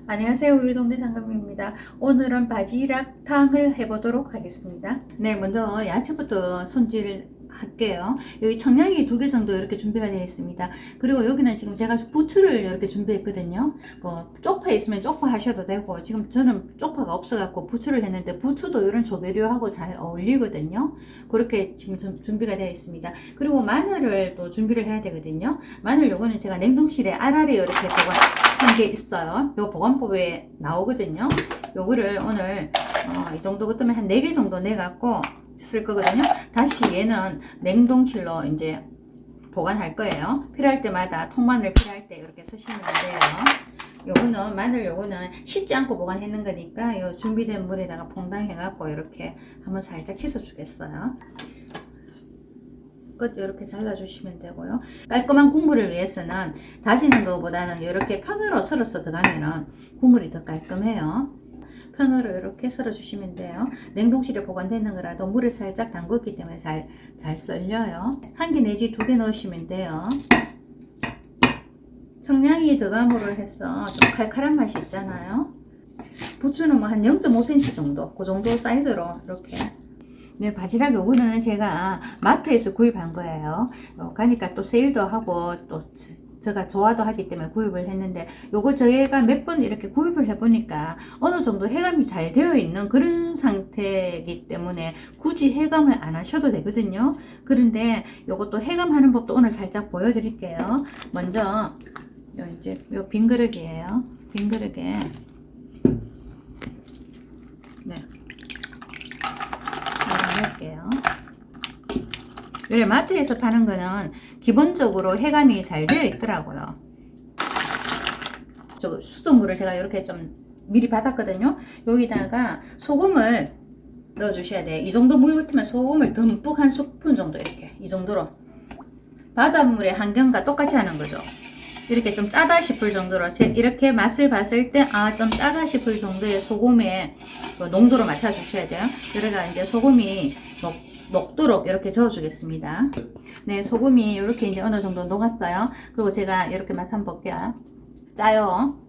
안녕하세요. 우리 동네 상금입니다. 오늘은 바지락탕을 해보도록 하겠습니다. 네, 먼저 야채부터 손질 할게요. 여기 청양이 2개 정도 이렇게 준비가 되어 있습니다. 그리고 여기는 지금 제가 부추를 이렇게 준비했거든요. 쪽파 있으면 쪽파 하셔도 되고, 지금 저는 쪽파가 없어갖고 부추를 했는데, 부추도 이런 조개류하고 잘 어울리거든요. 그렇게 지금 준비가 되어 있습니다. 그리고 마늘을 또 준비를 해야 되거든요. 마늘 요거는 제가 냉동실에 알알이 이렇게 보관한 게 있어요. 요 보관법에 나오거든요. 요거를 오늘 이 정도 같으면 한 4개 정도 내갖고 쓸 거거든요. 다시 얘는 냉동실로 이제 보관할 거예요. 필요할 때마다 통마늘 필요할 때 이렇게 쓰시면 돼요. 요거는 마늘 요거는 씻지 않고 보관했는 거니까 요 준비된 물에다가 퐁당 해갖고 이렇게 한번 살짝 씻어 주겠어요. 끝 이렇게 잘라주시면 되고요. 깔끔한 국물을 위해서는 다시는 것보다는 이렇게 편으로 썰어서 들어가면은 국물이 더 깔끔해요. 편으로 이렇게 썰어주시면 돼요. 냉동실에 보관되는 거라도 물에 살짝 담궜기 때문에 잘 썰려요. 1개 내지 2개 넣으시면 돼요. 청량이 들어감으로 해서 좀 칼칼한 맛이 있잖아요. 부추는 뭐 한 0.5cm 정도, 그 정도 사이즈로 이렇게. 네, 바지락 요거는 제가 마트에서 구입한 거예요. 가니까 또 세일도 하고 또 제가 좋아도 하기 때문에 구입을 했는데, 요거 저희가 몇 번 이렇게 구입을 해보니까 어느 정도 해감이 잘 되어 있는 그런 상태이기 때문에 굳이 해감을 안 하셔도 되거든요. 그런데 요것도 해감하는 법도 오늘 살짝 보여드릴게요. 먼저 요 빈 그릇이에요. 빈 그릇에 네, 할게요. 요래 마트에서 파는 거는 기본적으로 해감이 잘 되어 있더라고요. 저 수돗물을 제가 이렇게 좀 미리 받았거든요. 여기다가 소금을 넣어 주셔야 돼요. 이 정도 물 같으면 소금을 듬뿍 한 스푼 정도, 이렇게 이 정도로. 바닷물의 한경과 똑같이 하는 거죠. 이렇게 좀 짜다 싶을 정도로, 이렇게 맛을 봤을 때 좀 짜다 싶을 정도의 소금의 농도로 맞춰 주셔야 돼요. 그래가 이제 소금이 녹도록 이렇게 저어 주겠습니다. 네, 소금이 이렇게 이제 어느 정도 녹았어요. 그리고 제가 이렇게 맛 한번 볼게요. 짜요.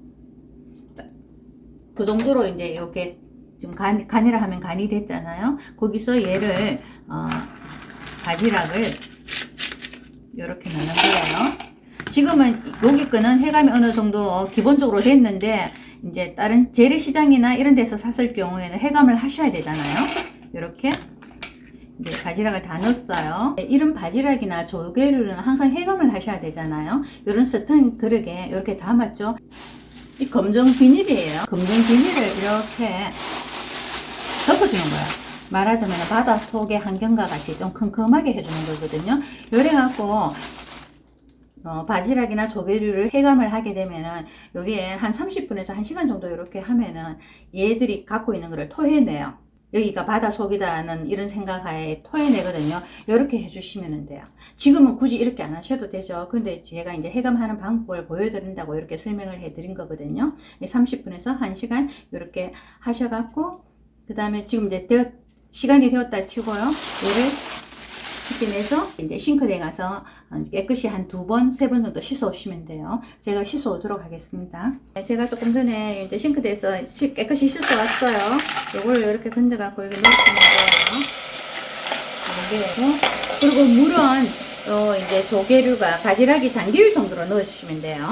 그 정도로 이제 이렇게 지금 간이라 하면 간이 됐잖아요. 거기서 얘를 바지락을 이렇게 넣는 거예요. 지금은 여기 거는 해감이 어느 정도 기본적으로 됐는데, 이제 다른 재래시장이나 이런 데서 샀을 경우에는 해감을 하셔야 되잖아요. 이렇게 이제 바지락을 다 넣었어요. 이런 바지락이나 조개류는 항상 해감을 하셔야 되잖아요. 이런 스텐 그릇에 이렇게 담았죠. 이 검정 비닐이에요. 검정 비닐을 이렇게 덮어주는 거예요. 말하자면 바다 속의 환경과 같이 좀 컴컴하게 해주는 거거든요. 요래갖고 바지락이나 조개류를 해감을 하게 되면은 여기에 한 30분에서 1시간 정도 이렇게 하면은 얘들이 갖고 있는 거를 토해내요. 여기가 바다 속이다는 이런 생각하에 토해내거든요. 이렇게 해주시면 돼요. 지금은 굳이 이렇게 안 하셔도 되죠. 근데 제가 이제 해감하는 방법을 보여드린다고 이렇게 설명을 해드린 거거든요. 30분에서 1시간 이렇게 하셔갖고, 그 다음에 지금 이제 시간이 되었다 치고요. 얘를 이렇게 내서 이제 싱크대에 가서 깨끗이 한 2번, 3번 정도 씻어 오시면 돼요. 제가 씻어 오도록 하겠습니다. 제가 조금 전에 이제 싱크대에서 깨끗이 씻어 왔어요. 요걸 이렇게 건져 갖고 여기 넣으시면 돼요. 그리고 물은 이제 조개류가 바지락이 잠길 정도로 넣어주시면 돼요.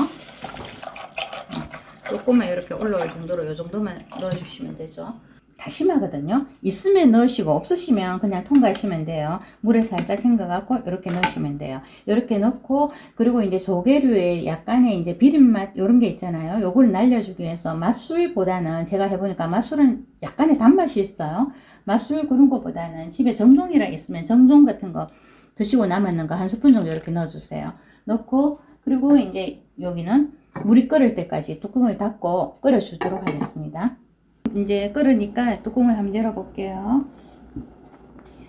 조금만 이렇게 올라올 정도로, 요 정도만 넣어주시면 되죠. 다시마거든요. 있으면 넣으시고 없으시면 그냥 통과하시면 돼요. 물에 살짝 헹궈갖고 이렇게 넣으시면 돼요. 이렇게 넣고, 그리고 이제 조개류에 약간의 이제 비린맛 이런 게 있잖아요. 요걸 날려주기 위해서 맛술보다는, 제가 해보니까 맛술은 약간의 단맛이 있어요. 맛술 그런 거보다는 집에 정종이라 있으면 정종 같은 거 드시고 남았는 거 한 스푼 정도 이렇게 넣어주세요. 넣고, 그리고 이제 여기는 물이 끓을 때까지 뚜껑을 닫고 끓여주도록 하겠습니다. 이제 끓으니까 뚜껑을 한번 열어볼게요.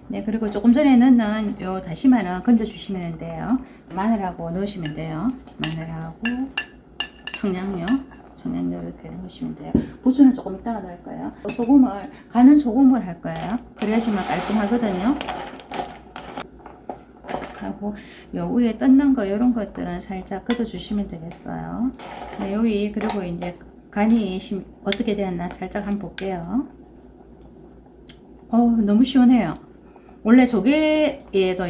네, 그리고 조금 전에 넣는 요 다시마는 건져주시면 돼요. 마늘하고 넣으시면 돼요. 마늘하고 청량료 이렇게 넣으시면 돼요. 부추는 조금 이따가 넣을 거예요. 간은 소금을 할 거예요. 그래야지만 깔끔하거든요. 하고 요 위에 떴는 거 이런 것들은 살짝 걷어주시면 되겠어요. 네, 여기 그리고 이제 간이 어떻게 되었나 살짝 한번 볼게요. 너무 시원해요. 원래 조개에도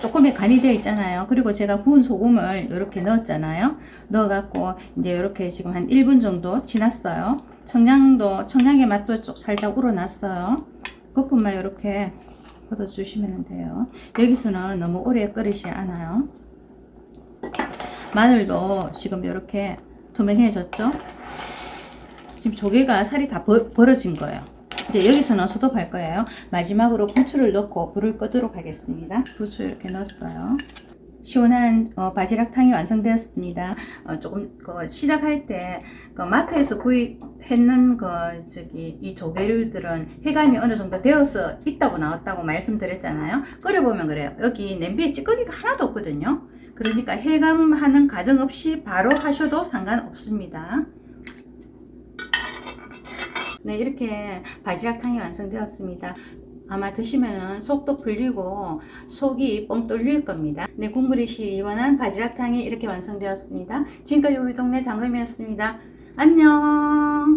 조금의 간이 되어 있잖아요. 그리고 제가 구운 소금을 이렇게 넣었잖아요. 넣어갖고 이제 이렇게 지금 한 1분 정도 지났어요. 청량의 맛도 살짝 우러났어요. 거품만 이렇게 걷어주시면 돼요. 여기서는 너무 오래 끓이지 않아요. 마늘도 지금 이렇게 투명해졌죠. 지금 조개가 살이 다 벌어진 거예요. 이제 여기서는 소독할 거예요. 마지막으로 부추를 넣고 불을 끄도록 하겠습니다. 부추 이렇게 넣었어요. 시원한 바지락탕이 완성되었습니다. 조금 시작할 때 마트에서 구입했는 이 조개류들은 해감이 어느 정도 되어서 있다고 나왔다고 말씀드렸잖아요. 끓여보면 그래요. 여기 냄비에 찌꺼기가 하나도 없거든요. 그러니까 해감하는 과정 없이 바로 하셔도 상관없습니다. 네, 이렇게 바지락탕이 완성되었습니다. 아마 드시면은 속도 풀리고 속이 뻥 뚫릴 겁니다. 네, 국물이 시원한 바지락탕이 이렇게 완성되었습니다. 지금까지 우리 동네 장금이었습니다. 안녕.